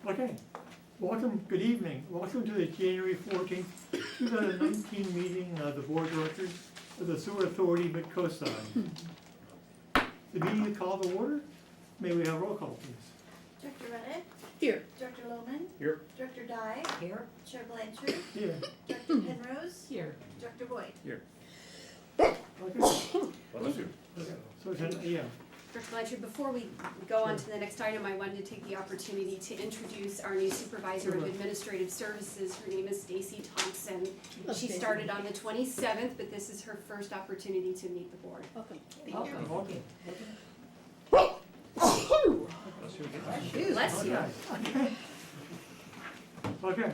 Okay, welcome, good evening. Welcome to the January 14th, 2019 meeting of the Board of Directors of the Sewer Authority Midcoastside. The meeting is called to order. May we have roll call, please? Director Reddick, Here. Director Lohman, Here. Director Dye, Here. Chair Blanchard, Here. Director Penrose, Here. Director Boyd. Here. Okay. Bless you. Okay. So, yeah, Director Blanchard, before we go on to the next item, I wanted to take the opportunity to introduce our new Supervisor of Administrative Services. Her name is Stacy Thompson. She started on the 27th, but this is her first opportunity to meet the board. Welcome. welcome. Bless you again. Bless you. Okay,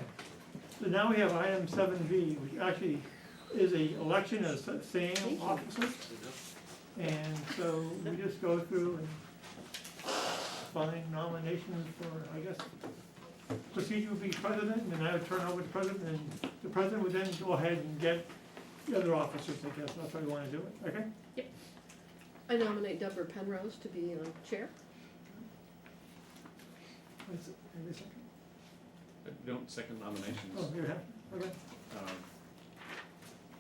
so now we have item 7B, which actually is a election of same officers. And so we just go through and find nominations for, I guess, procedure would be president, and I would turn over to president, and the president would then go ahead and get the other officers, I guess, that's how we wanna do it, okay? I nominate Deborah Penrose to be chair. Wait a second. Don't second nominations, Oh, you have, okay,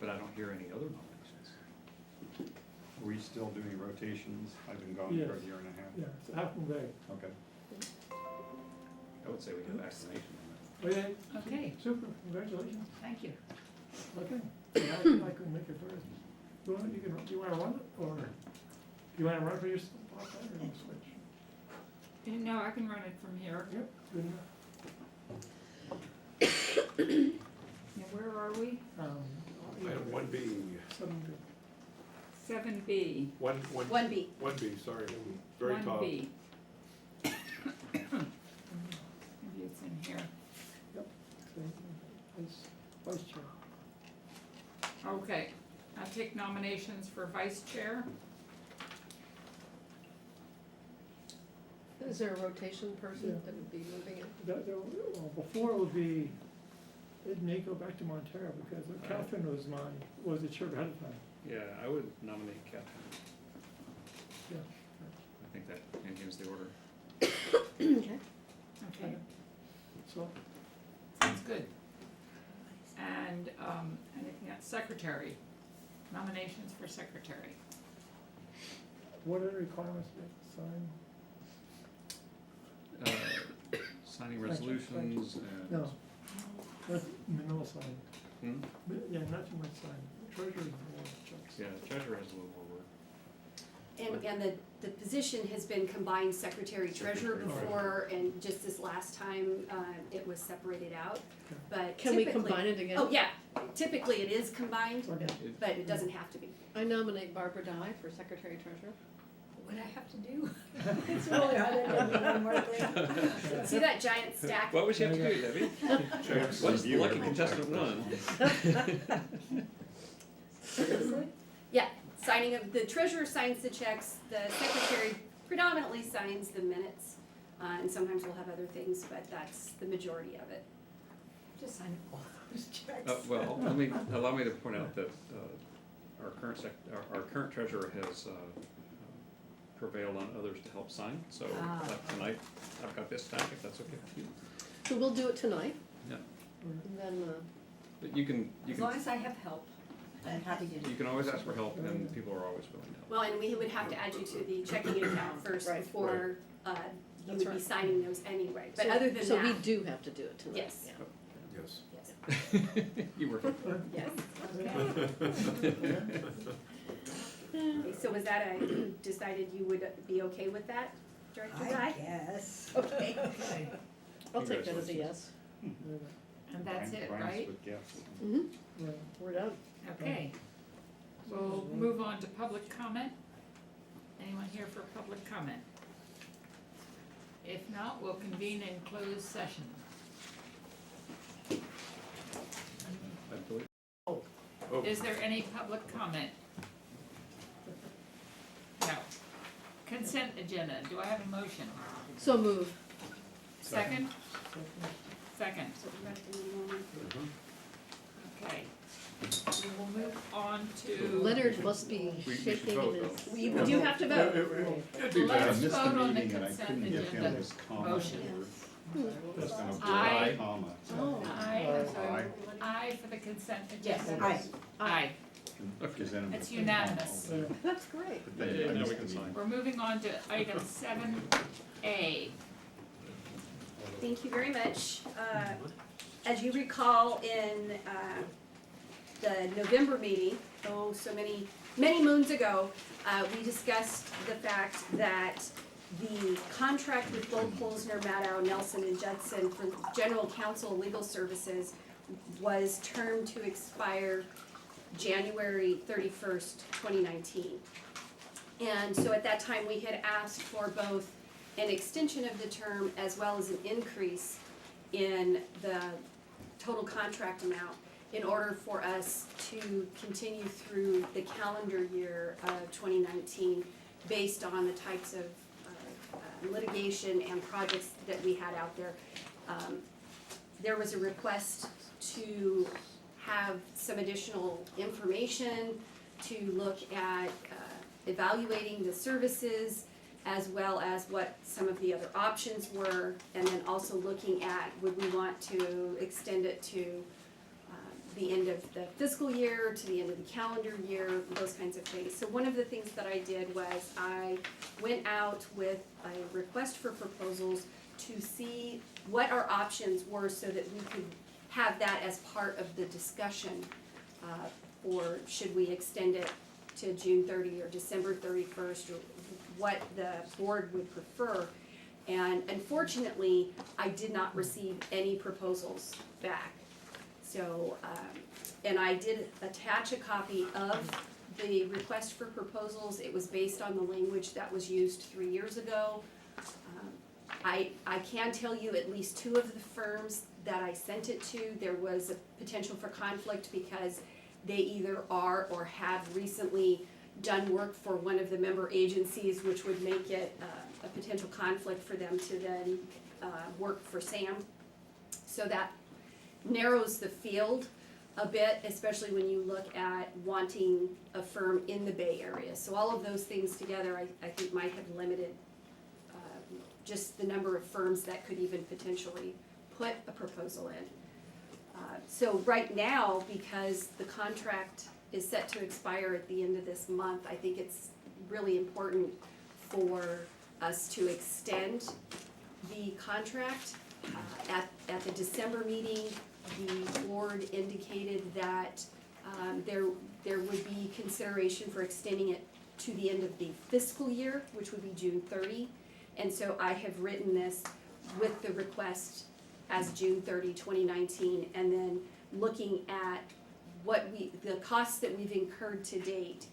but I don't hear any other nominations. Are we still doing rotations? I've been gone for a Yes. year and a half. yeah, it's Halfmoon Bay. Okay. I would say we do vaccination on Okay, Okay. super, congratulations, Thank you. okay. Yeah, I couldn't make it first. You wanna run it, or you wanna run for your spot, or you wanna switch? No, I can run it from here. Yep, good enough. Now, where are we? Item 1B, 7B. 7B. 1B. 1B, sorry, very top. 1B. Maybe it's in here. Yep, so, vice chair. Okay, I'll take nominations for vice chair. Is there a rotation person Yeah. that would be moving it? Well, before it would be, it may go back to Montero, because Catherine was the chair ahead of time. that. Yeah, I would nominate Catherine. Yeah. I think that maintains the order. Okay. Okay, So, sounds good. And anything else? Secretary. Nominations for secretary. what are the requirements to sign? Signing Thank you. resolutions and. No, that's minimal sign. Hmm? Yeah, not too much sign. Treasurer is more checks. Yeah, the treasurer has a little more work. And the position has been combined secretary treasurer before, and just this last time, it was separated out. But Can we typically- combine it again? Oh, yeah, typically it is combined, Okay. but it doesn't have to be. I nominate Barbara Dye for secretary treasurer. What do I have to do? It's really hard to do one more thing. See that giant stack? What would you have to do, Debbie? What's the lucky contestant one? Seriously? Yeah, signing of, the treasurer signs the checks, the secretary predominantly signs the minutes, and sometimes we'll have other things, but that's the majority of it. Just sign all those checks. Well, allow me to point out that our current treasurer has prevailed on others to help sign, so like tonight, I've got this stack, if that's okay with you. So we'll do it tonight, Yeah, and then, but you can As long as I have help, I'm happy to do you can always ask for help, and people are always willing to help. Well, and we would have to add you to the checking account first Right. before, you That's would be right. signing those anyway, but so- other than So we that, do have to do it tonight. Yes. Yeah. Yes. yes, You were. yes. Okay, so was that decided you would be okay with that, Director Dye? guess. Okay. I'll take that as a yes. And that's it, Brian's right? with yes. Mm-hmm. Yeah. We're done. Okay. We'll move on to public comment. Anyone here for public comment? If not, we'll convene in closed session. I believe. Is there any public comment? No. Consent agenda, do I have a motion? So move. Second? Second, So we read it in a moment. okay. We will move on to. Leonard must be We should shaking vote, in though. his. We do have to vote. It'd be bad. I Let's missed the vote on the meeting and I consent couldn't give him agenda his comment. motion. or- Just gonna put Aye. a comma. Oh. Aye, Aye. aye for the consent Yes, agenda. aye. Aye, Present 'em it's with a unanimous. comma. That's great. But then I Now missed we can the sign. meeting. We're moving on to item 7A. Thank you very much. As you recall, in the November meeting, oh, so many moons ago, we discussed the fact that the contract with Bull Polsner, Maddow, Nelson, and Judson for general counsel legal services was termed to expire January 31st, 2019. And so at that time, we had asked for both an extension of the term as well as an increase in the total contract amount in order for us to continue through the calendar year of 2019 based on the types of litigation and projects that we had out there. There was a request to have some additional information, to look at evaluating the services as well as what some of the other options were, and then also looking at would we want to extend it to the end of the fiscal year, to the end of the calendar year, those kinds of things. So one of the things that I did was I went out with a request for proposals to see what our options were so that we could have that as part of the discussion, or should we extend it to June 30 or December 31st, or what the board would prefer. And unfortunately, I did not receive any proposals back. So, and I did attach a copy of the request for proposals. It was based on the language that was used 3 years ago. I can tell you at least two of the firms that I sent it to, there was a potential for conflict because they either are or have recently done work for one of the member agencies, which would make it a potential conflict for them to then work for SAM. So that narrows the field a bit, especially when you look at wanting a firm in the Bay Area. So all of those things together, I think might have limited just the number of firms that could even potentially put a proposal in. So right now, because the contract is set to expire at the end of this month, I think it's really important for us to extend the contract. At the December meeting, the board indicated that there would be consideration for extending it to the end of the fiscal year, which would be June 30. And so I have written this with the request as June 30, 2019, and then looking at the costs that we've incurred to date,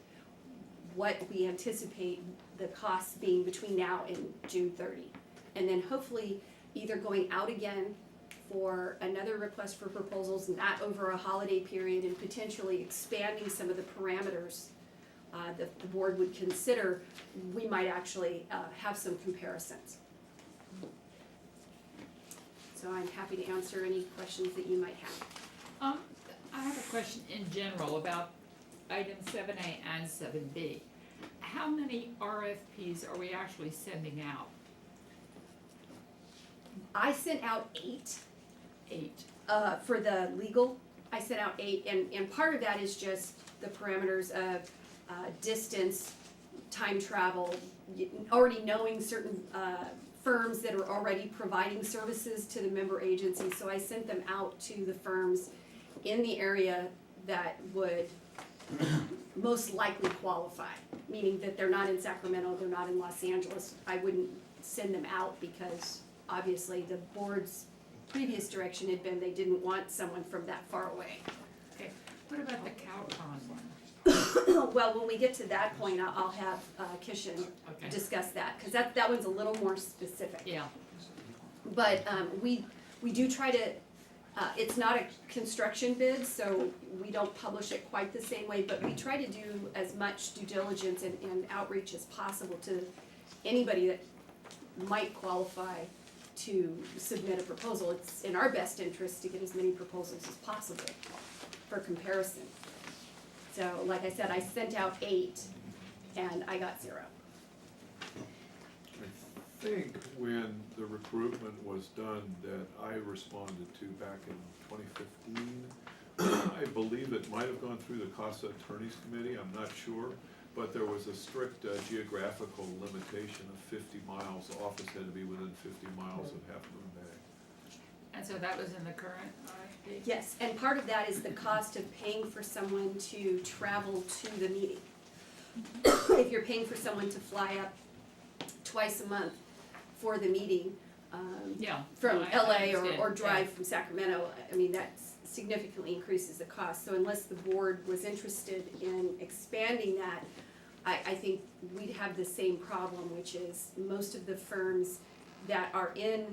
what we anticipate the costs being between now and June 30. And then hopefully either going out again for another request for proposals, not over a holiday period, and potentially expanding some of the parameters that the board would consider, we might actually have some comparisons. So I'm happy to answer any questions that you might have. I have a question in general about item 7A and 7B. How many RFPs are we actually sending out? I sent out 8. 8. For the legal, I sent out 8, and part of that is just the parameters of distance, time travel, already knowing certain firms that are already providing services to the member agencies. So I sent them out to the firms in the area that would most likely qualify, meaning that they're not in Sacramento, they're not in Los Angeles. I wouldn't send them out because obviously the board's previous direction had been they didn't want someone from that far away. Okay, what about the cow pond one? Well, when we get to that point, I'll have Kishan Okay. discuss that, because that one's a little more specific. Yeah, But we do try to, it's not a construction bid, so we don't publish it quite the same way, but we try to do as much due diligence and outreach as possible to anybody that might qualify to submit a proposal. It's in our best interest to get as many proposals as possible for comparison. So like I said, I sent out 8 and I got 0. I think when the recruitment was done that I responded to back in 2015, I believe it might have gone through the CASA Attorneys Committee, I'm not sure, but there was a strict geographical limitation of 50 miles. The office had to be within 50 miles of Half Moon Bay. And so that was in the current RFP? Yes, and part of that is the cost of paying for someone to travel to the meeting. If you're paying for someone to fly up twice a month for the meeting, Yeah. from no, I LA understand, or yeah. drive from Sacramento, I mean, that significantly increases the cost. So unless the board was interested in expanding that, I think we'd have the same problem, which is most of the firms that are in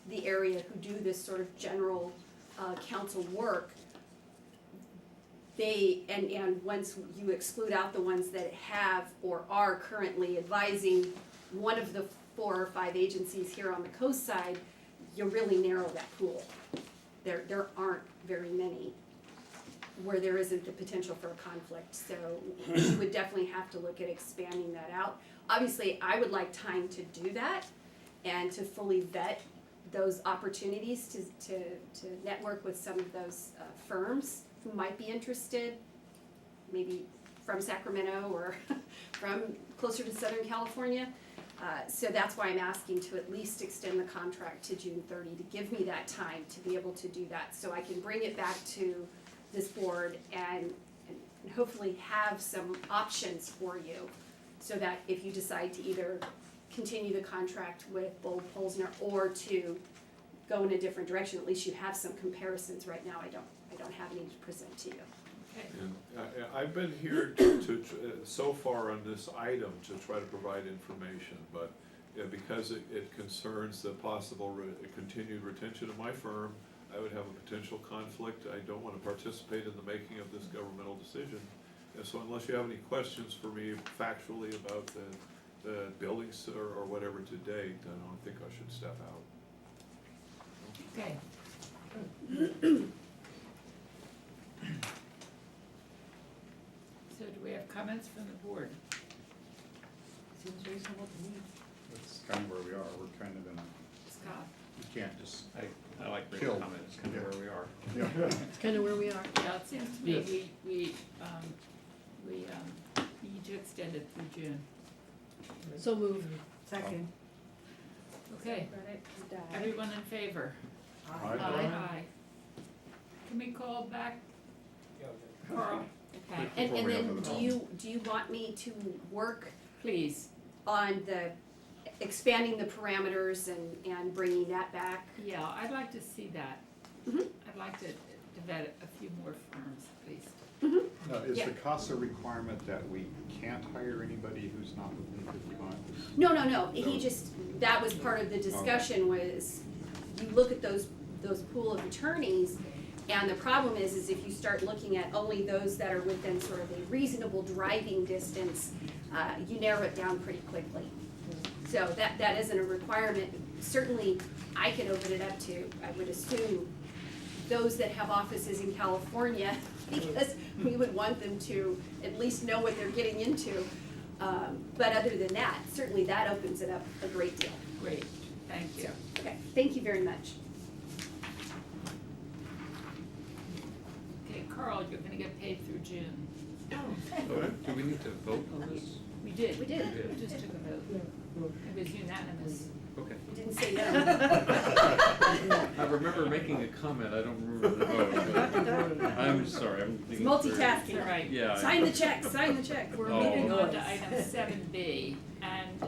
the area who do this sort of general counsel work, and once you exclude out the ones that have or are currently advising one of the 4 or 5 agencies here on the coast side, you really narrow that pool. There aren't very many where there isn't the potential for a conflict, so we would definitely have to look at expanding that out. Obviously, I would like time to do that and to fully vet those opportunities to network with some of those firms who might be interested, maybe from Sacramento or from closer to Southern California. So that's why I'm asking to at least extend the contract to June 30, to give me that time to be able to do that, so I can bring it back to this board and hopefully have some options for you, so that if you decide to either continue the contract with Bold Polsner or to go in a different direction, at least you have some comparisons. Right now, I don't have any to present to you. Okay. And I've been here so far on this item to try to provide information, but because it concerns the possible continued retention of my firm, I would have a potential conflict. I don't want to participate in the making of this governmental decision. And so unless you have any questions for me factually about the buildings or whatever to date, I don't think I should step out. Okay. So do we have comments from the board? Seems reasonable to me. That's kind of where we are, we're kind of in a, Scott? you can't just, I like Rick's Kill. comment, it's kind of where we are. It's kinda where we are. Yeah, it seems to me Yes. we need to extend it through June. So move. Second. Okay, everyone in favor? Aye. Aye. Can we call back Carl? Okay, And Before we then, open the do you want me to work please, on the expanding the parameters and bringing that back? yeah, I'd like to see that. Mhm. I'd like to vet a few more firms, please. now, is Yeah. the CASA requirement that we can't hire anybody who's not within 50 miles? No, he just, that was part of the discussion, was you look at those pool of attorneys, and the problem is if you start looking at only those that are within sort of a reasonable driving distance, you narrow it down pretty quickly. So that isn't a requirement. Certainly, I can open it up to, I would assume, those that have offices in California, because we would want them to at least know what they're getting into. But other than that, certainly that opens it up a great deal. Great, thank you. Okay, thank you very much. Okay, Carl, you're gonna get paid through June. So, do we need to vote on this? We did. We did. We just took a vote. It was unanimous. Okay. Didn't say no. I remember making a comment, I don't remember the vote, but I'm sorry, I'm It's thinking. through. multitasking. All right. Yeah. Sign the check, sign the check. We're Oh. moving on to item 7B, and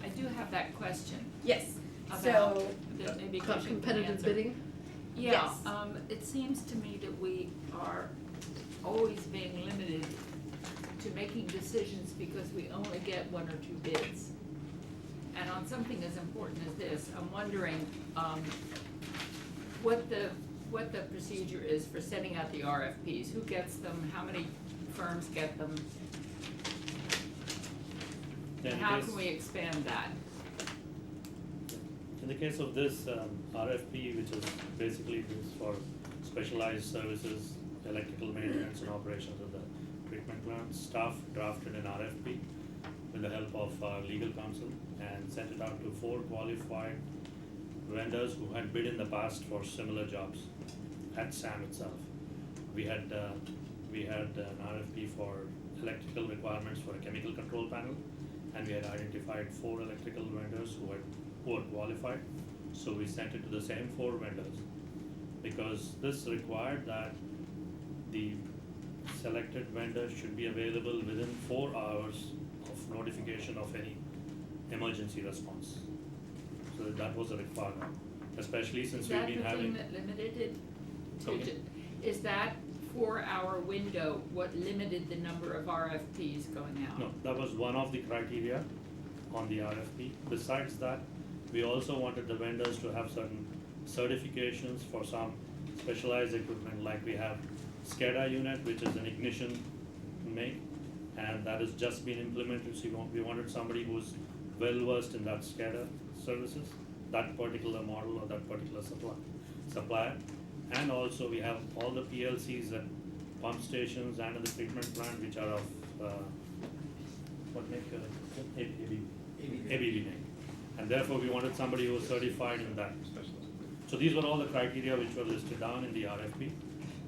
I do have that question Yes, about, so, that maybe About Commissioner can competitive answer. bidding. Yeah, Yes. it seems to me that we are always being limited to making decisions because we only get 1 or 2 bids. And on something as important as this, I'm wondering, what the procedure is for sending out the RFPs, who gets them, how many firms get them? In And the how case- can we expand that? In the case of this RFP, which is basically used for specialized services, electrical maintenance and operations of the treatment plant, staff drafted an RFP with the help of our legal counsel and sent it out to 4 qualified vendors who had bid in the past for similar jobs at SAM itself. We had an RFP for electrical requirements for a chemical control panel, and we had identified 4 electrical vendors who were qualified. So we sent it to the same 4 vendors because this required that the selected vendor should be available within 4 hours of notification of any emergency response. So that was a requirement, especially since we've been having. Is that the thing that limited it to, Okay. is that 4-hour window what limited the number of RFPs going out? No, that was one of the criteria on the RFP. Besides that, we also wanted the vendors to have certain certifications for some specialized equipment, like we have SCADA unit, which is an ignition make, and that has just been implemented, so we wanted somebody who's well versed in that SCADA services, that particular model or that particular supplier. And also we have all the PLCs at pump stations and at the treatment plant, which are of what make ABB make. And therefore we wanted somebody who was certified in that. So these were all the criteria which were listed down in the RFP.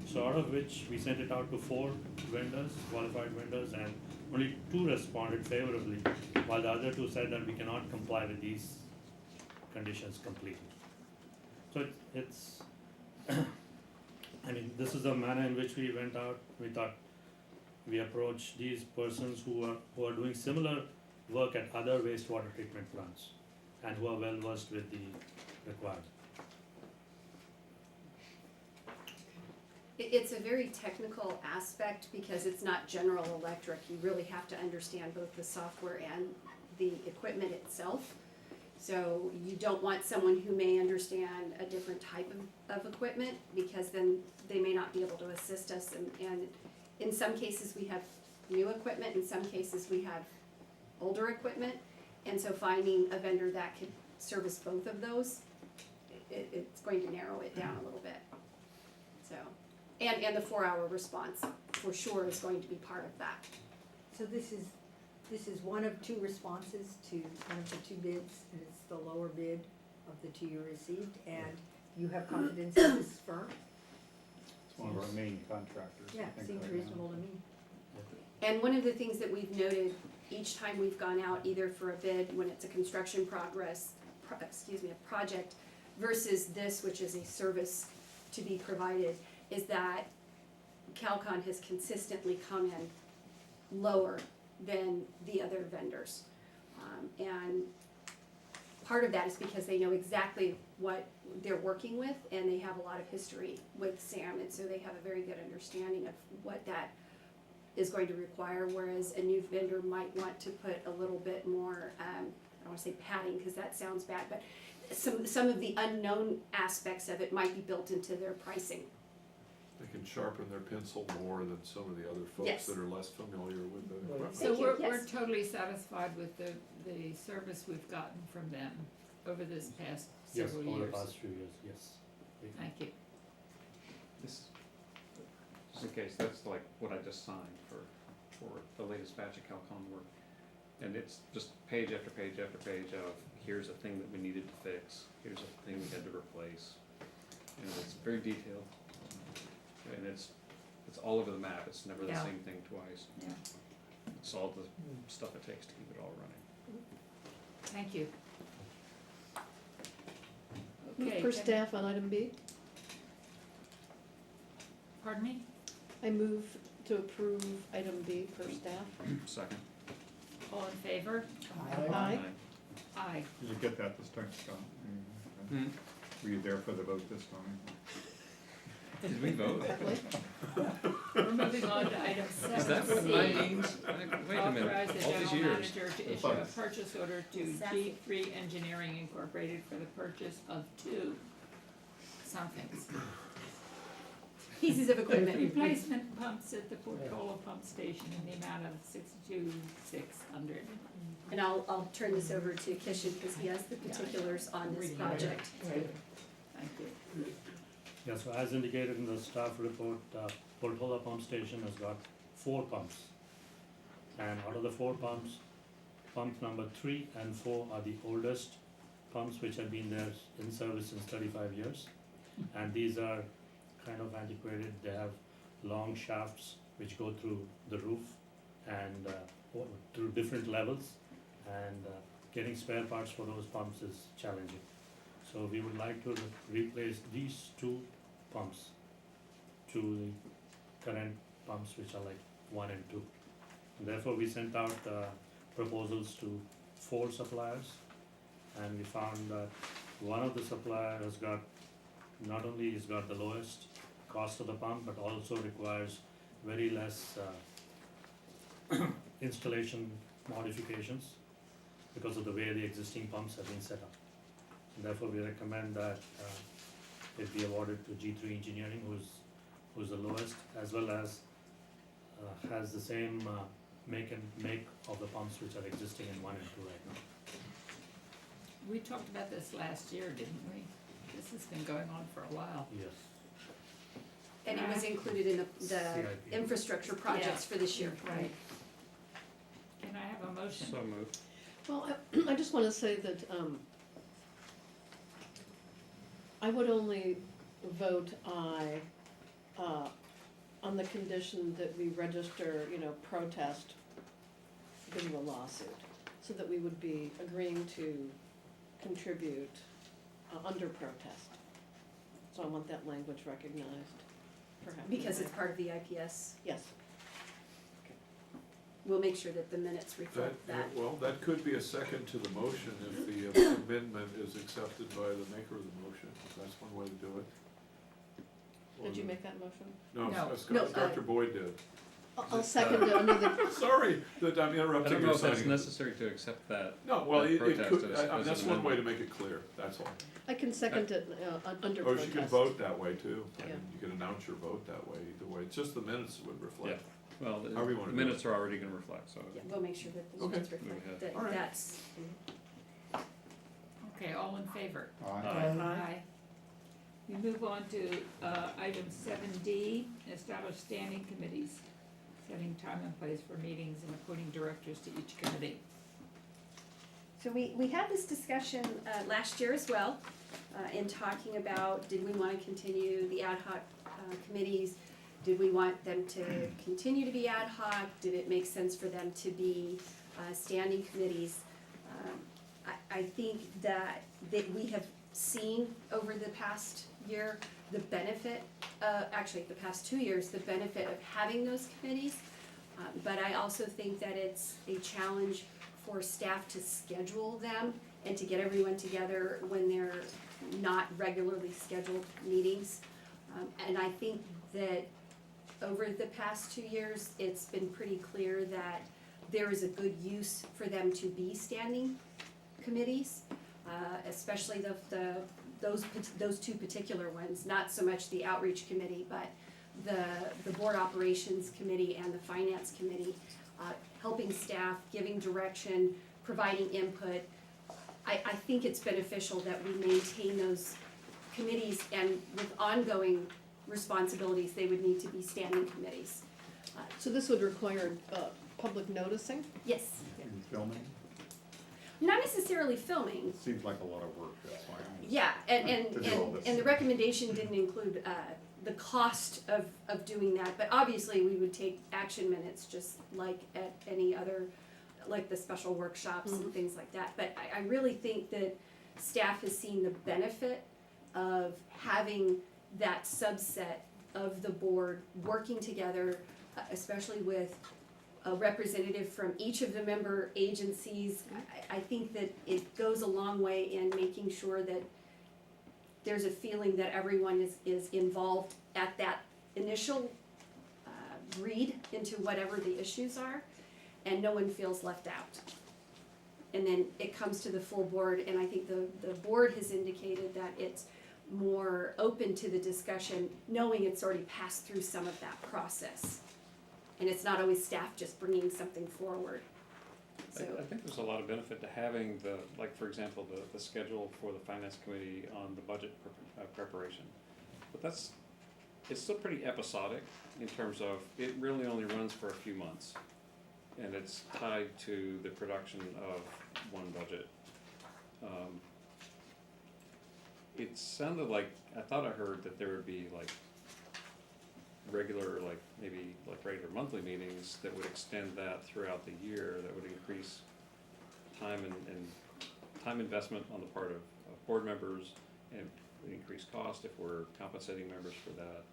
So out of which we sent it out to 4 vendors, qualified vendors, and only 2 responded favorably, while the other 2 said that we cannot comply with these conditions completely. So it's I mean, this is the manner in which we went out. We thought we approach these persons who are doing similar work at other wastewater treatment plants and who are well versed with the requirement. It's a very technical aspect because it's not General Electric. You really have to understand both the software and the equipment itself. So you don't want someone who may understand a different type of equipment, because then they may not be able to assist us. And in some cases we have new equipment, in some cases we have older equipment. And so finding a vendor that could service both of those, it's going to narrow it down a little bit. So, and the 4-hour response for sure is going to be part of that. So this is one of 2 responses to one of the 2 bids, and it's the lower bid of the 2 you received, and you have confidence in this firm? It's one of our main contractors, Yeah, I think, seems right now. reasonable to me. And one of the things that we've noted each time we've gone out, either for a bid when it's a construction a project, versus this, which is a service to be provided, is that Calcon has consistently come in lower than the other vendors. And part of that is because they know exactly what they're working with, and they have a lot of history with SAM, and so they have a very good understanding of what that is going to require, whereas a new vendor might want to put a little bit more, I don't wanna say padding, because that sounds bad, but some of the unknown aspects of it might be built into their pricing. They can sharpen their pencil more than some of the other folks Yes. that are less familiar with the equipment. So Thank you, we're yes. totally satisfied with the service we've gotten from them over this past Yes, several over the years. past few years, yes. Thank you. This, just in case, that's like what I just signed for the latest batch of Calcon work. And it's just page after page after page of, here's a thing that we needed to fix, here's a thing we had to replace. And it's very detailed. And it's all over the map, it's never the Yeah. same thing twice. Yeah. It's all the stuff it takes to keep it all running. Thank you. Move Okay. for staff on item B. Pardon me? I move to approve item B for staff. Second. All in favor? Aye. Aye. Did you get that this time, Scott? Hmm. Were you there for the vote this time? Did we vote? We're moving on to item Is that what 7C. mine means? Wait a minute, Authorize the all these general years. manager to issue a purchase order to G3 Engineering Incorporated for the purchase of 2 somethings. Pieces of equipment. Replacement pumps at the Portola pump station in the amount of $62,600. And I'll turn this over to Kishan, because he has the particulars on this project. Thank you. Yeah, so as indicated in the staff report, Portola pump station has got 4 pumps. And out of the 4 pumps, Pump number 3 and 4 are the oldest pumps which have been there in service since 35 years. And these are kind of antiquated, they have long shafts which go through the roof and through different levels, and getting spare parts for those pumps is challenging. So we would like to replace these 2 pumps to the current pumps which are like 1 and 2. And therefore we sent out proposals to 4 suppliers, and we found that one of the suppliers has got, not only has got the lowest cost of the pump, but also requires very less installation modifications because of the way the existing pumps have been set up. And therefore we recommend that it be awarded to G3 Engineering, who's the lowest, as well as has the same make of the pumps which are existing in 1 and 2 right now. We talked about this last year, didn't we? This has been going on for a while. Yes. And it was included in the CIP. infrastructure projects for this year. Right. Can I have a motion? So moved. Well, I just wanna say that, I would only vote aye, on the condition that we register, protest because of a lawsuit, so that we would be agreeing to contribute, under protest. So I want that language recognized, perhaps. Because it's part of the IPS. Yes, We'll make sure that the minutes reflect that. Well, that could be a second to the motion if the amendment is accepted by the maker of the motion. That's one way to do it. did you make that motion? No, No. Dr. Boyd did. I'll second it under the, Sorry that I'm I interrupting don't know your if that's signing. necessary to accept that. No, well, that it protest could, as that's an one way to amendment. make it clear, that's all. I can second it, under Or protest. you can vote that way too. I Yeah. mean, you can announce your vote that way, either way. It's just the minutes that would reflect. Well, the However you wanna the do minutes are already gonna reflect, so. Yeah, we'll make sure that the Okay. minutes Move reflect ahead. that All right. that's. Okay, all in favor? Aye. We move on to, item 7D, establish standing committees, setting time and place for meetings and appointing directors to each committee. So we had this discussion last year as well, in talking about, did we wanna continue the ad hoc committees? Did we want them to continue to be ad hoc? Did it make sense for them to be standing committees? I think that we have seen over the past year the benefit, actually the past 2 years, the benefit of having those committees. But I also think that it's a challenge for staff to schedule them and to get everyone together when they're not regularly scheduled meetings. And I think that over the past 2 years, it's been pretty clear that there is a good use for them to be standing committees, especially those 2 particular ones, not so much the outreach committee, but the board operations committee and the finance committee, helping staff, giving direction, providing input. I think it's beneficial that we maintain those committees, and with ongoing responsibilities, they would need to be standing committees. so this would require, public noticing? Yes, And filming, not necessarily filming. seems like a lot of work, that's why I'm just. Yeah, and To do all this. the recommendation didn't include, the cost of doing that, but obviously we would take action minutes just like at any other, like the special workshops and things like that. But I really think that staff has seen the benefit of having that subset of the board working together, especially with a representative from each of the member agencies. I think that it goes a long way in making sure that there's a feeling that everyone is involved at that initial read into whatever the issues are, and no one feels left out. And then it comes to the full board, and I think the board has indicated that it's more open to the discussion, knowing it's already passed through some of that process. And it's not always staff just bringing something forward. So, I think there's a lot of benefit to having like, for example, the schedule for the finance committee on the budget preparation. But it's still pretty episodic in terms of, it really only runs for a few months. and it's tied to the production of one budget. It sounded like, I thought I heard that there would be like regular, like maybe like regular monthly meetings that would extend that throughout the year, that would increase time and time investment on the part of board members and increase cost if we're compensating members for that.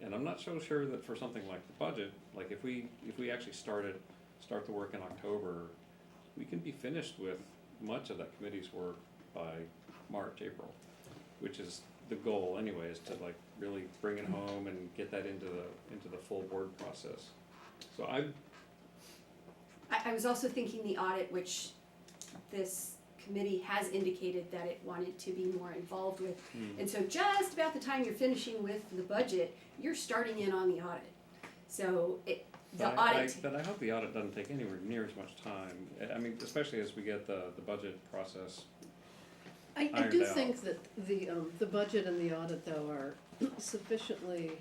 And I'm not so sure that for something like the budget, like if we actually start the work in October, we can be finished with much of that committee's work by March, April, which is the goal anyway, is to like really bring it home and get that into the full board process. So I was also thinking the audit, which this committee has indicated that it wanted to be more involved with. And so just about the time you're finishing with the budget, you're starting in on the audit. So the audit. But I hope the audit doesn't take anywhere near as much time. I mean, especially as we get the budget process. I Ironed do out. think that the budget and the audit though are sufficiently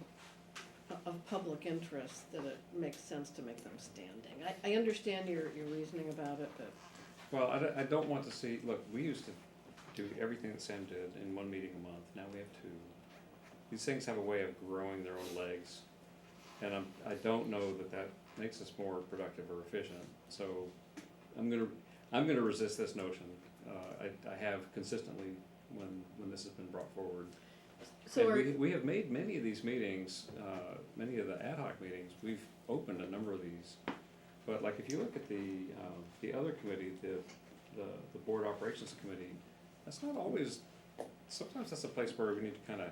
of public interest that it makes sense to make them standing. I understand your reasoning about it, but. Well, I don't want to see, look, we used to do everything that Sam did in one meeting a month, now we have two. These things have a way of growing their own legs, and I don't know that makes us more productive or efficient, so I'm gonna resist this notion. I have consistently when this has been brought forward. So And we have made many of these meetings, many of the ad hoc meetings, we've opened a number of these. But like if you look at the other committee, the board operations committee, that's not always, sometimes that's a place where we need to kind of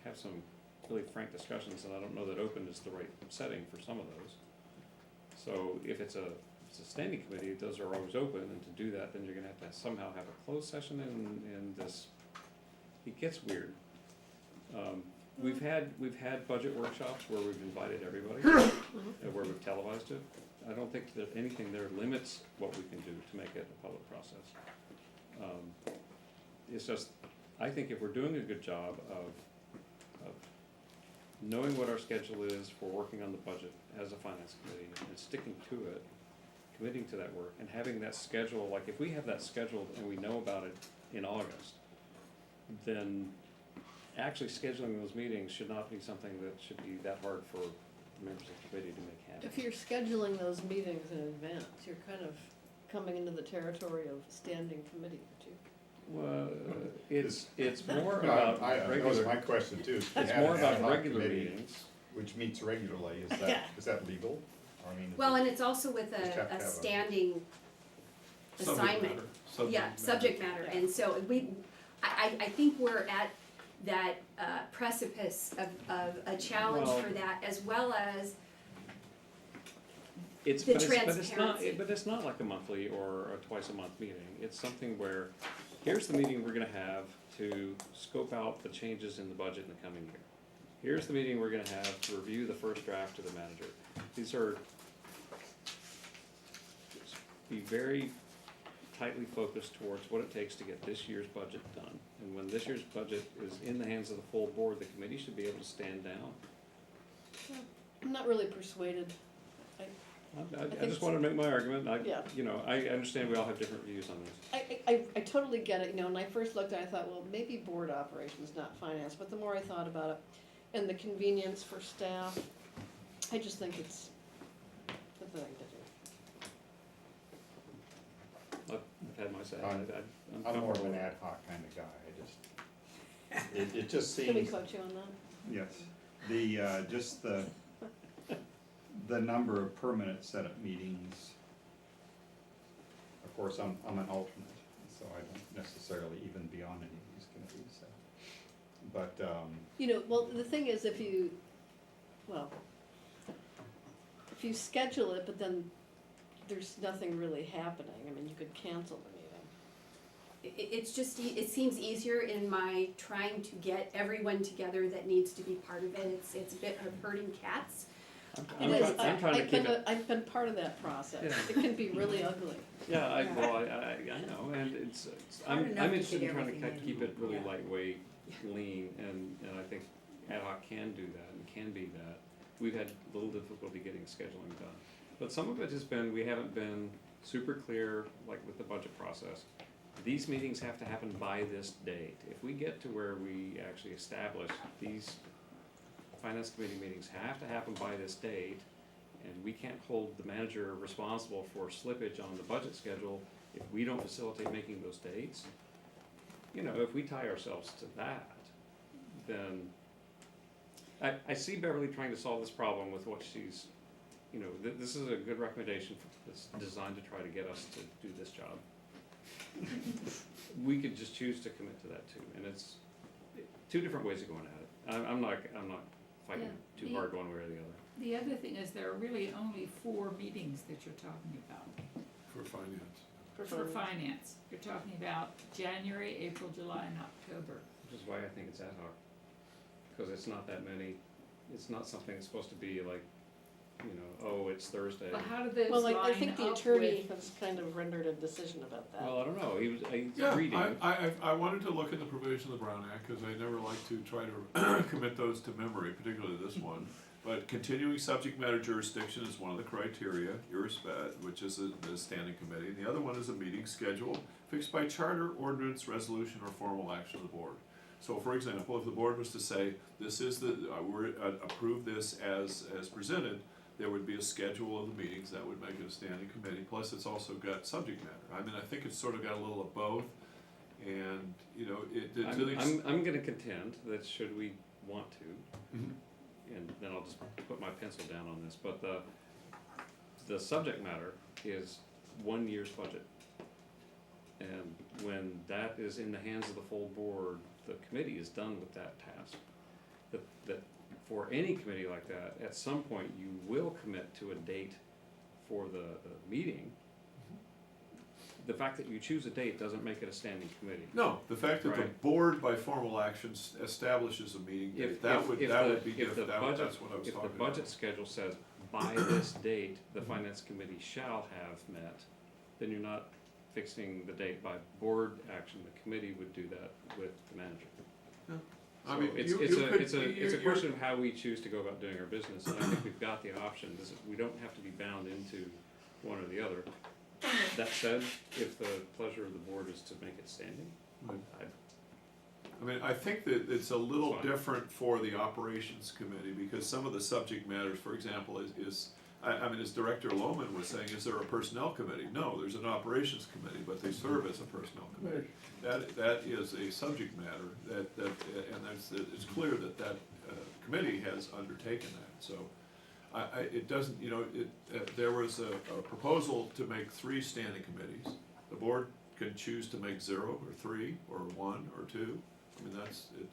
have some really frank discussions, and I don't know that open is the right setting for some of those. So if it's a standing committee, those are always open, and to do that, then you're gonna have to somehow have a closed session in this, it gets weird. We've had budget workshops where we've invited everybody, and where we've televised it. I don't think that anything there limits what we can do to make it a public process. It's just, I think if we're doing a good job of knowing what our schedule is for working on the budget as a finance committee and sticking to it, committing to that work and having that schedule, like if we have that scheduled and we know about it in August, then actually scheduling those meetings should not be something that should be that hard for members of the committee to make happen. If you're scheduling those meetings in advance, you're kind of coming into the territory of standing committee, aren't you? Well, it's more No, about I know that regular, my question too, is to it's have more an ad about hoc regular committee meetings. which meets regularly, Yeah. is that legal? I mean, is Well, it- and it's also with Just have to a have a- standing assignment. Subject matter, and so I think we're at that precipice of a challenge Well- for that, as well as It's, the but it's not, transparency. but it's not like a monthly or a twice a month meeting. It's something where, here's the meeting we're gonna have to scope out the changes in the budget in the coming year. Here's the meeting we're gonna have to review the first draft to the manager. These are, be very tightly focused towards what it takes to get this year's budget done. And when this year's budget is in the hands of the full board, the committee should be able to stand down. I'm not really persuaded. I think just wanna make my argument. Yeah. I understand we all have different views on this. I totally get it, you know, when I first looked at it, I thought, well, maybe board operations, not finance, but the more I thought about it, and the convenience for staff, I just think it's the thing to do. I've had my say. I'm I'm more of comfortable an with ad hoc kind of guy, it just Can we seems, coach you on that? yes, just the number of permanent Senate meetings. Of course, I'm an alternate, so I don't necessarily even be on any of these committees, so. But, You know, well, the thing is, if you schedule it, but then there's nothing really happening, I mean, you could cancel the meeting. It's just, it seems easier in my trying to get everyone together that needs to be part of it. It's a bit of herding cats. I'm It is. I'm trying to keep it, I've been part of that process, Yeah. it can be really ugly. yeah, I know, and hard I'm enough to interested in get trying to everything in. keep it really Yeah. lightweight, lean, and I think ad hoc can do that and can be that. We've had little difficulty getting scheduling done. But some of it has been, we haven't been super clear, like with the budget process. These meetings have to happen by this date. If we get to where we actually establish these finance committee meetings have to happen by this date, and we can't hold the manager responsible for slippage on the budget schedule if we don't facilitate making those dates, you know, if we tie ourselves to that, then I see Beverly trying to solve this problem with what she's, you know, this is a good recommendation that's designed to try to get us to do this job. We could just choose to commit to that too, and it's two different ways of going at it. I'm not fighting Yeah, too hard one way or the other. The other thing is there are really only 4 meetings that you're talking about For finance. for finance. You're talking about January, April, July, and October. Which is why I think it's ad hoc, because it's not that many, it's not something that's supposed to be like, you know, oh, it's Thursday. But how do those Well, line like, I think the up attorney with- has kind of rendered a decision about that. Well, I don't know, he's Yeah, reading. I wanted to look at the provision of the Brown Act, cause I never like to try to commit those to memory, particularly this one. But continuing subject matter jurisdiction is one of the criteria, which is the standing committee. The other one is a meeting schedule fixed by charter, ordinance, resolution, or formal action of the board. So for example, if the board was to say, this is approve this as presented, there would be a schedule of the meetings that would make it a standing committee, plus it's also got subject matter. I mean, I think it's sort of got a little of both, and, you know, I'm gonna contend that should we want to, Mhm. and then I'll just put my pencil down on this, but the subject matter is 1 year's budget. And when that is in the hands of the full board, the committee is done with that task. That for any committee like that, at some point, you will commit to a date for the meeting. The fact that you choose a date doesn't make it a standing committee. No, the fact that the Right. board by formal actions establishes a meeting date, If that would be the different, budget, that's what I was if talking the about. budget schedule says, by this date, the finance committee shall have met, then you're not fixing the date by board action, the committee would do that with the manager. I So mean, it's, you it's could, it's a you're- question of how we choose to go about doing our business, and I think we've got the option, we don't have to be bound into one or the other. That said, if the pleasure of the board is to make it standing, I mean, I think that it's a little Fine. different for the operations committee, because some of the subject matters, for example, I mean, as Director Lohman was saying, is there a personnel committee? No, there's an operations committee, but they serve as a personnel committee. That is a subject matter and it's clear that committee has undertaken that, so. It doesn't, you know, there was a proposal to make 3 standing committees. The board can choose to make 0 or 3 or 1 or 2. I mean,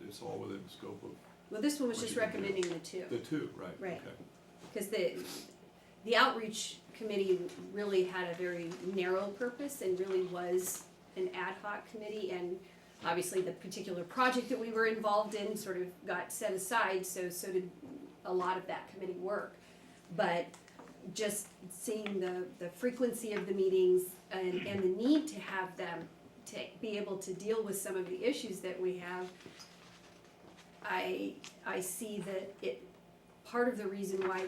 it's all within the scope of Well, this one was What just you can do. recommending the 2. the 2, right? Right. Okay. Because the outreach committee really had a very narrow purpose and really was an ad hoc committee, and obviously the particular project that we were involved in sort of got set aside, so did a lot of that committee work. But just seeing the frequency of the meetings and the need to have them to be able to deal with some of the issues that we have, I see that part of the reason why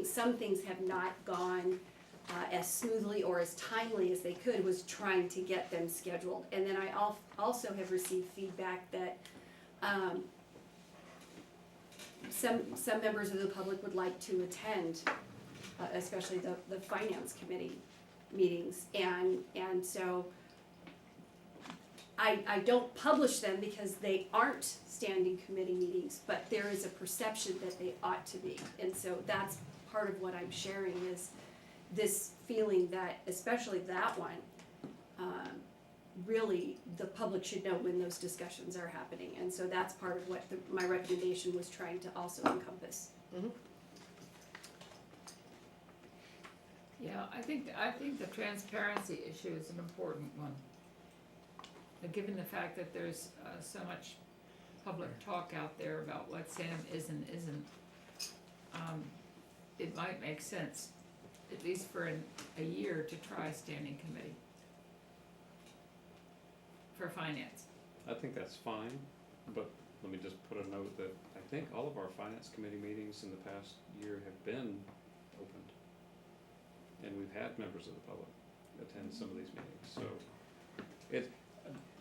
some things have not gone as smoothly or as timely as they could was trying to get them scheduled. And then I also have received feedback that some members of the public would like to attend, especially the finance committee meetings, and so I don't publish them because they aren't standing committee meetings, but there is a perception that they ought to be, and so that's part of what I'm sharing is this feeling that, especially that one, really, the public should know when those discussions are happening, and so that's part of what my recommendation was trying to also encompass. Yeah, I think the transparency issue is an important one. Given the fact that there's so much public talk out there about what SAM is and isn't, it might make sense, at least for a year, to try a standing committee for finance. I think that's fine, but let me just put a note that I think all of our finance committee meetings in the past year have been opened. and we've had members of the public attend some of these meetings, so it.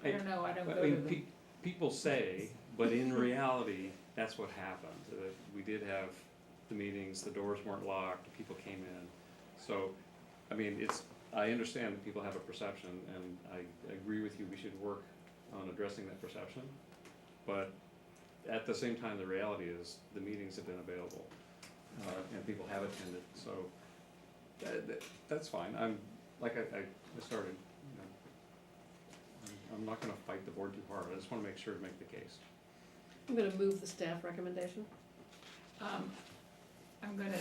I don't know, I don't go I to mean, them. people say, but in reality, that's what happened. We did have the meetings, the doors weren't locked, people came in. So, I mean, I understand that people have a perception, and I agree with you, we should work on addressing that perception. But at the same time, the reality is, the meetings have been available, and people have attended, so that's fine. Like I started, you know, I'm not gonna fight the board too hard, I just wanna make sure to make the case. I'm gonna move the staff recommendation. I'm gonna,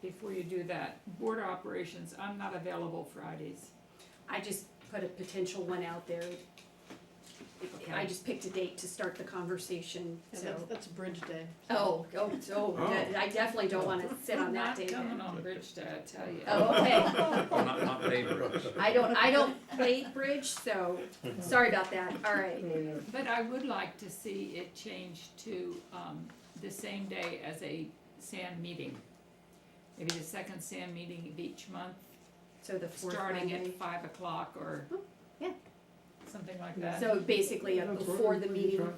before you do that, board operations, I'm not available Fridays. I just put a potential one out there. I just picked a date to start the conversation, And so. that's Bridge Day. Oh, I definitely don't wanna sit on that day I'm then. not coming on Bridge Day, I tell you. Oh, okay. Oh, not Baybridge. I don't play bridge, so sorry about that, all right. But I would like to see it changed to, the same day as a SAM meeting. Maybe the second SAM meeting of each month, So the fourth starting Monday. at 5 o'clock or yeah. something like that. So basically, That's what before the we could meeting, try-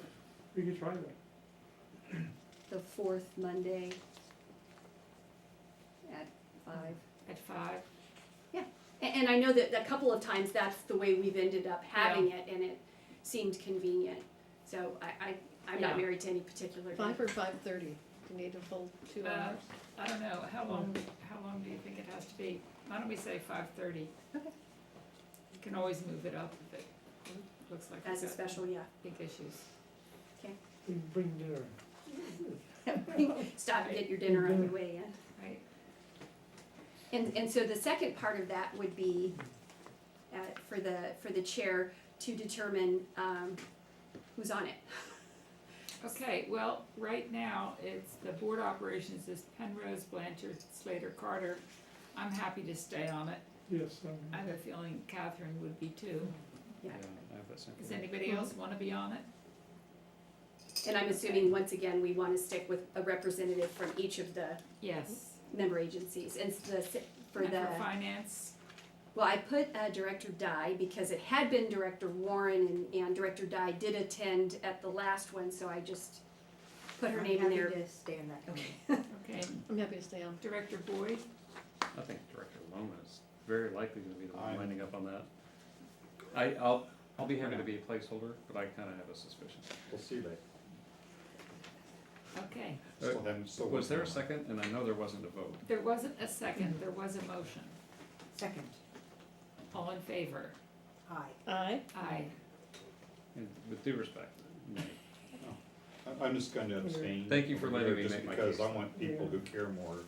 We could try that. the fourth Monday at 5. At 5, And I know that a couple of times that's the way we've ended up having it, and it seemed convenient. So I'm not Yeah. married to any particular day. 5 or 5:30, do you need a full 2 hours? I don't know, how long do you think it has to be? Why don't we say 5:30? Okay. You can always move it up if it looks like As a we've got special, yeah. big issues. Bring dinner. Stop and get your dinner on your way in. Right. And so the second part of that would be for the chair to determine who's on it. Okay, well, right now, it's, the board operations is Penrose, Blanchard, Slater, Carter. I'm happy to stay on it. Yes, I have a feeling Catherine would be too. Yeah. I have that same. Does feeling. anybody else wanna be on it? And I'm assuming, once again, we wanna stick with a representative from each of the Yes. member agencies. And for And the, for finance, well, I put Director Dye because it had been Director Warren, and Director Dye did attend at the last one, so I just put her name in there. I'm happy to stay on that committee. okay, I'm happy to stay on. Director Boyd, I think Director Loma is very likely gonna be the one I'm- lining up on that. I'll be happy to be a placeholder, but I kinda have a suspicion. We'll see later. okay. Still Was there a working on it. second? And I know there wasn't a vote. There wasn't a second, there was a motion. Second, All in favor? aye. Aye. Aye. And with due respect, no. I'm just gonna abstain. Thank you for over letting here me just make my because case. I want people who care more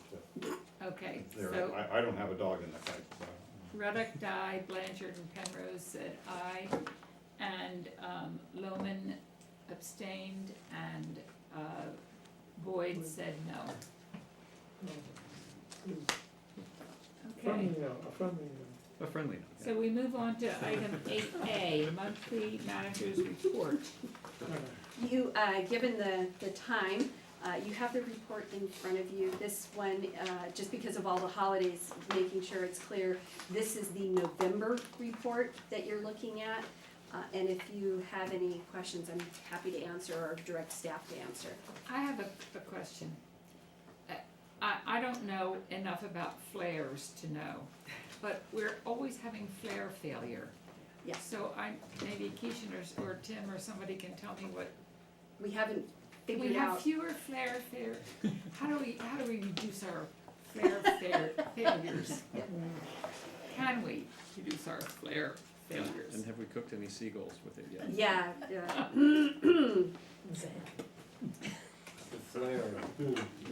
to, Okay, there, so I don't have a dog in the fight, so. Ruddock died, Blanchard and Penrose said aye, and Lohman abstained, and Boyd said no. Okay, a friendly, A friendly note. so we move on to item 8A, monthly manager's report. You, given the time, you have the report in front of you. This one, just because of all the holidays, making sure it's clear, this is the November report that you're looking at. And if you have any questions, I'm happy to answer or direct staff to answer. I have a question. I don't know enough about flares to know, but we're always having flare failure. Yes. So maybe Keishan or Tim or somebody can tell me what, We haven't we figured have out, fewer flare how do we reduce our flare failures? Can we reduce our flare failures? And have we cooked any seagulls with it yet? yeah, The flare,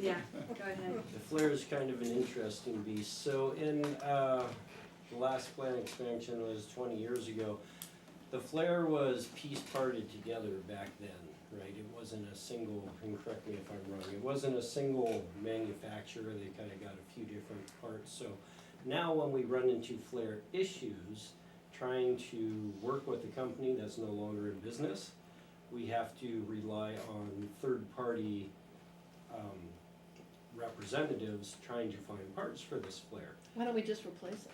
yeah, go ahead. the flare is kind of an interesting beast. So in, the last plant expansion was 20 years ago. The flare was piece parted together back then, right? It wasn't a single, and correct me if I'm wrong, it wasn't a single manufacturer, they kind of got a few different parts. So now when we run into flare issues, trying to work with a company that's no longer in business, we have to rely on third-party representatives trying to find parts for this flare. Why don't we just replace it?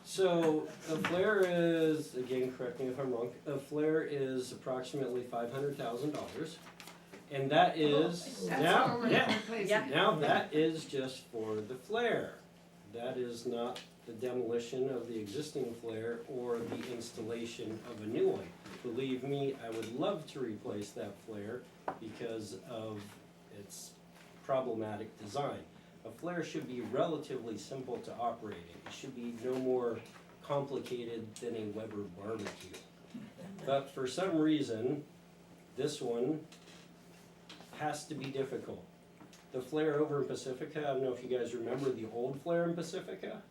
So a flare is, again, correct me if I'm wrong, a flare is approximately $500,000. And that is, That's now, already yeah, replacing. now that is just for the flare. That is not the demolition of the existing flare or the installation of a new one. Believe me, I would love to replace that flare because of its problematic design. A flare should be relatively simple to operate. It should be no more complicated than a Weber barbecue. But for some reason, this one has to be difficult. The flare over in Pacifica, I don't know if you guys remember the old flare in Pacifica.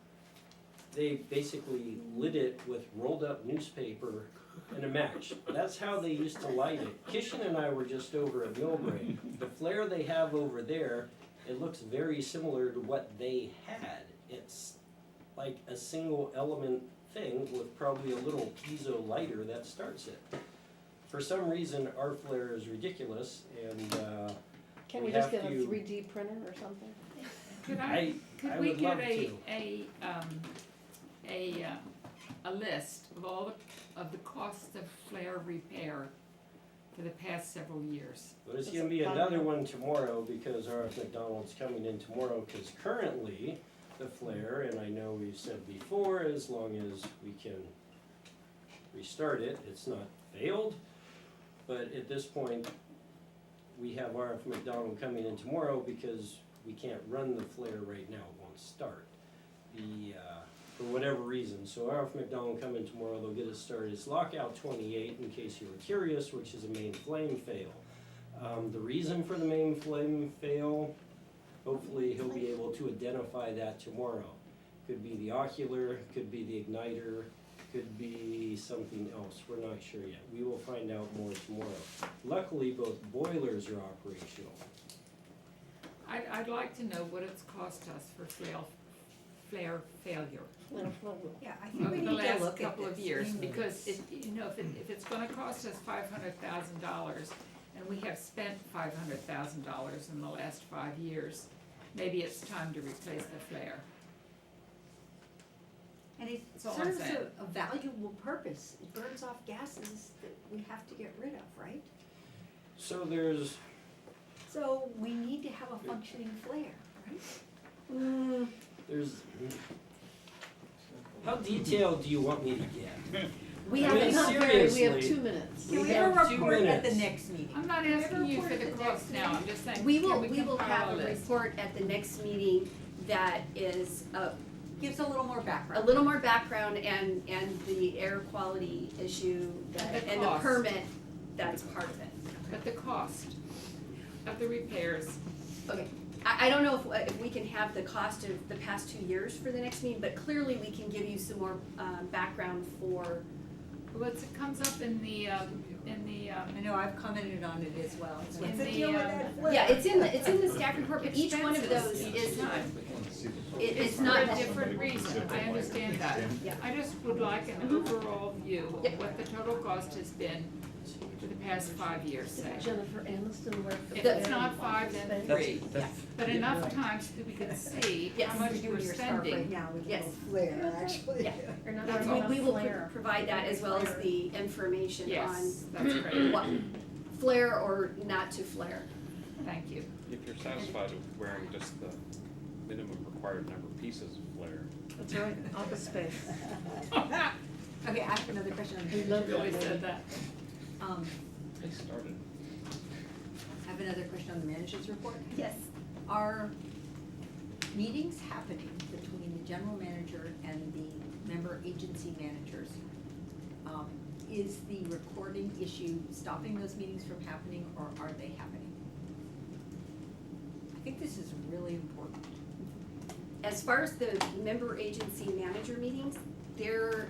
They basically lit it with rolled up newspaper and a match. That's how they used to light it. Kishan and I were just over at Millbrae. The flare they have over there, it looks very similar to what they had. It's like a single element thing with probably a little piezo lighter that starts it. For some reason, our flare is ridiculous, and Can't we we just have get a to- 3D printer or something? Could I we would get love to. a list of all of the costs of flare repair for the past several years? But it's gonna be another one tomorrow because R.F. McDonald's coming in tomorrow, cause currently the flare, and I know we've said before, as long as we can restart it, it's not failed. But at this point, we have R.F. McDonald coming in tomorrow because we can't run the flare right now, it won't start. For whatever reason, so R.F. McDonald coming tomorrow, they'll get it started. It's lockout 28, in case you were curious, which is a main flame fail. The reason for the main flame fail, hopefully he'll be able to identify that tomorrow. Could be the ocular, could be the igniter, could be something else, we're not sure yet. We will find out more tomorrow. Luckily, both boilers are operational. I'd like to know what it's cost us for flare failure Yeah, I think we over the need to last look at couple of this. years, because if it's gonna cost us $500,000, and we have spent $500,000 in the last 5 years, maybe it's time to replace the flare. And it That's all I'm serves saying. a valuable purpose. It burns off gases that we have to get rid of, right? So there's, So we need to have a functioning flare, right? there's, how detailed do you want me to get? We I have mean, a Not very, we have seriously. 2 minutes. Can we have have a 2 report at the minutes. next meeting? I'm not asking you for the cost now, I'm just saying, We can will, we we will compile have a list? report at the next meeting that is Gives a little more a background. little more background and the air quality issue and the cost. permit, that's part of it. But the cost of the repairs, Okay, I don't know if we can have the cost of the past 2 years for the next meeting, but clearly we can give you some more background for, it comes up in the, I know, I've commented on it as well. In What's the the, deal with that flare? yeah, it's in the staff report, but each one of those expenses is, each time. it's For not a different reason, I understand that. Yeah. I just would like an overall view Yeah. of what the total cost has been for the past 5 years, say. Jennifer Aniston worked for If the it's not 5, then 3, but enough times that we can see how Yes. much You're we're doing your scarf right Yes. spending. now with a little flare, actually. Yeah. We will provide that as well as the information on Yes, that's great, what, flare or not to flare. thank you. If you're satisfied with wearing just the minimum required number of pieces of flare, That's right, office space. Okay, I have another question on the We love Really that. said that. they started. I have another question on the manager's report. Yes. Are meetings happening between the general manager and the member agency managers? Is the recording issue stopping those meetings from happening, or are they happening? I think this is really important. As far as the member agency manager meetings, the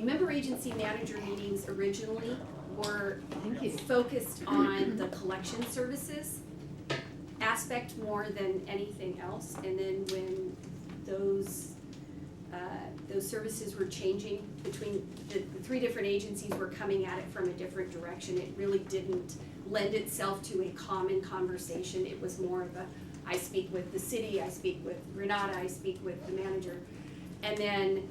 member agency manager meetings originally were focused on the collection services aspect more than anything else. And then when those services were changing between the 3 different agencies were coming at it from a different direction, it really didn't lend itself to a common conversation. It was more of I speak with the city, I speak with Renata, I speak with the manager. And then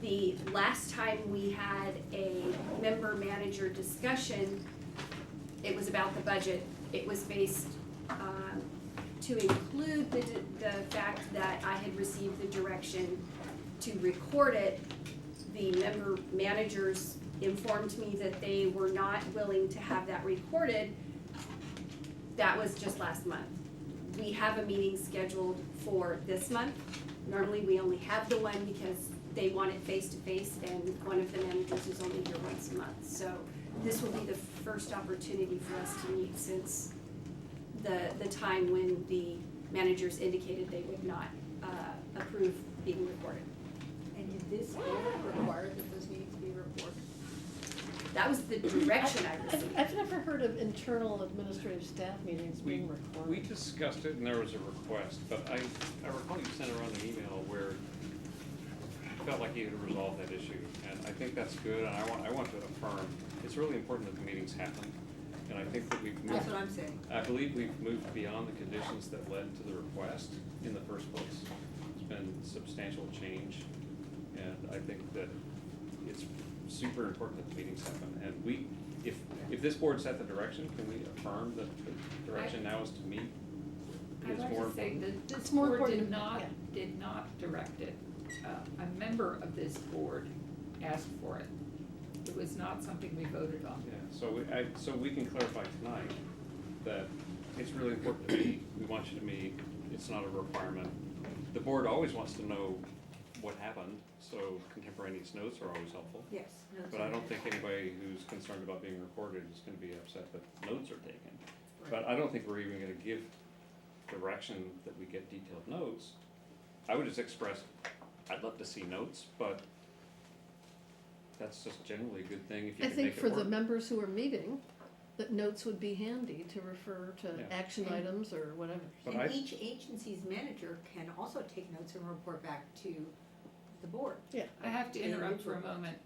the last time we had a member manager discussion, it was about the budget. It was based, to include the fact that I had received the direction to record it. The member managers informed me that they were not willing to have that recorded. That was just last month. We have a meeting scheduled for this month. Normally, we only have the one because they want it face-to-face, and one of the managers is only here once a month. So this will be the first opportunity for us to meet since the time when the managers indicated they would not approve being recorded. And did this board require that those meetings be recorded? That was the direction I received. I've never heard of internal administrative staff meetings being recorded. We discussed it and there was a request, but I recall you sent around an email where you felt like you had resolved that issue. And I think that's good, and I want to affirm, it's really important that the meetings happen. And I think that we've moved. That's what I'm saying. I believe we've moved beyond the conditions that led to the request in the first place. It's been substantial change, and I think that it's super important that the meetings happen. And we, if this board set the direction, can we affirm that the direction now is to meet? I'd It's like more to say important. that this It's more board important did to- not, yeah. did not direct it. A member of this board asked for it. It was not something we voted on. Yeah, so we can clarify tonight that it's really important to meet, we want you to meet, it's not a requirement. The board always wants to know what happened, so contemporaneous notes are always helpful. Yes. But I don't think anybody who's concerned about being recorded is gonna be upset that notes are taken. But I don't think we're even gonna give direction that we get detailed notes. I would just express, I'd love to see notes, but that's just generally a good thing if you I can think make it for the work. members who are meeting, that notes would be handy to refer to Yeah. action items or whatever. But And I- each agency's manager can also take notes and report back to the board. I have to interrupt for a moment.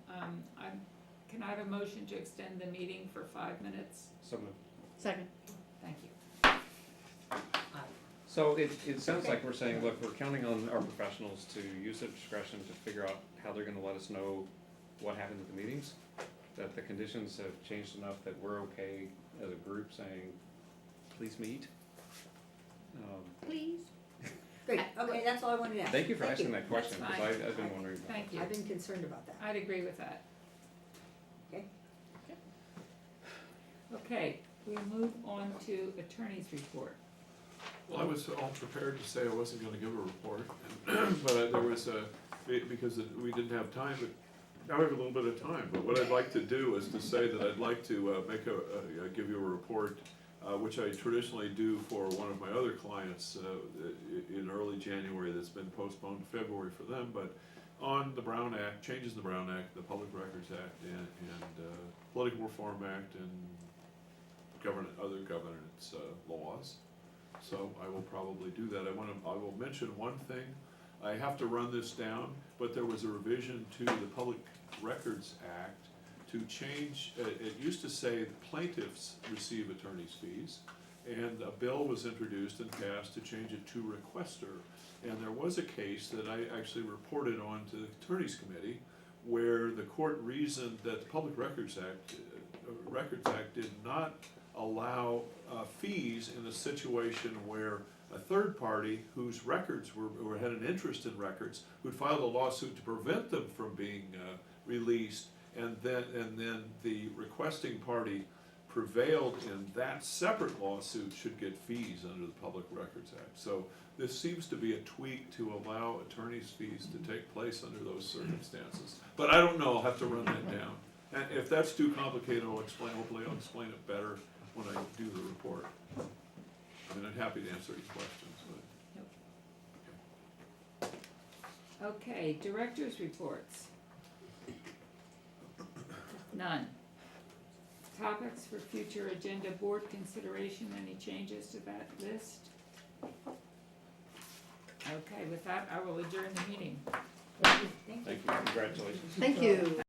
Can I have a motion to extend the meeting for 5 minutes? Second. Thank you. So it sounds like we're saying, look, we're counting on our professionals to use their discretion to figure out how they're gonna let us know what happened at the meetings, that the conditions have changed enough that we're okay as a group saying, please meet. Please. Great, okay, that's all I wanted to ask. Thank you for asking that question, That's because fine. I've been wondering about Thank you. I've been concerned about that. I'd agree with that. Okay. Okay, we move on to attorney's report. Well, I was all prepared to say I wasn't gonna give a report, but there was because we didn't have time, but now we have a little bit of time. But what I'd like to do is to say that I'd like to give you a report, which I traditionally do for one of my other clients in early January that's been postponed to February for them, but on the Brown Act, changes in the Brown Act, the Public Records Act, and Political Reform Act, and other governance laws. So I will probably do that. I will mention one thing. I have to run this down, but there was a revision to the Public Records Act to change, it used to say the plaintiffs receive attorney's fees, and a bill was introduced and passed to change it to requester. And there was a case that I actually reported on to the attorneys committee where the court reasoned that the Public Records Act did not allow fees in a situation where a third party whose records or had an interest in records would file a lawsuit to prevent them from being released, and then the requesting party prevailed in that separate lawsuit should get fees under the Public Records Act. So this seems to be a tweak to allow attorney's fees to take place under those circumstances. But I don't know, I'll have to run that down. And if that's too complicated, hopefully I'll explain it better when I do the report. I mean, I'm happy to answer any questions, but. Okay, director's reports. None. Topics for future agenda, board consideration, any changes to that list? Okay, with that, I will adjourn the meeting. Thank you. Thank you, congratulations. Thank you.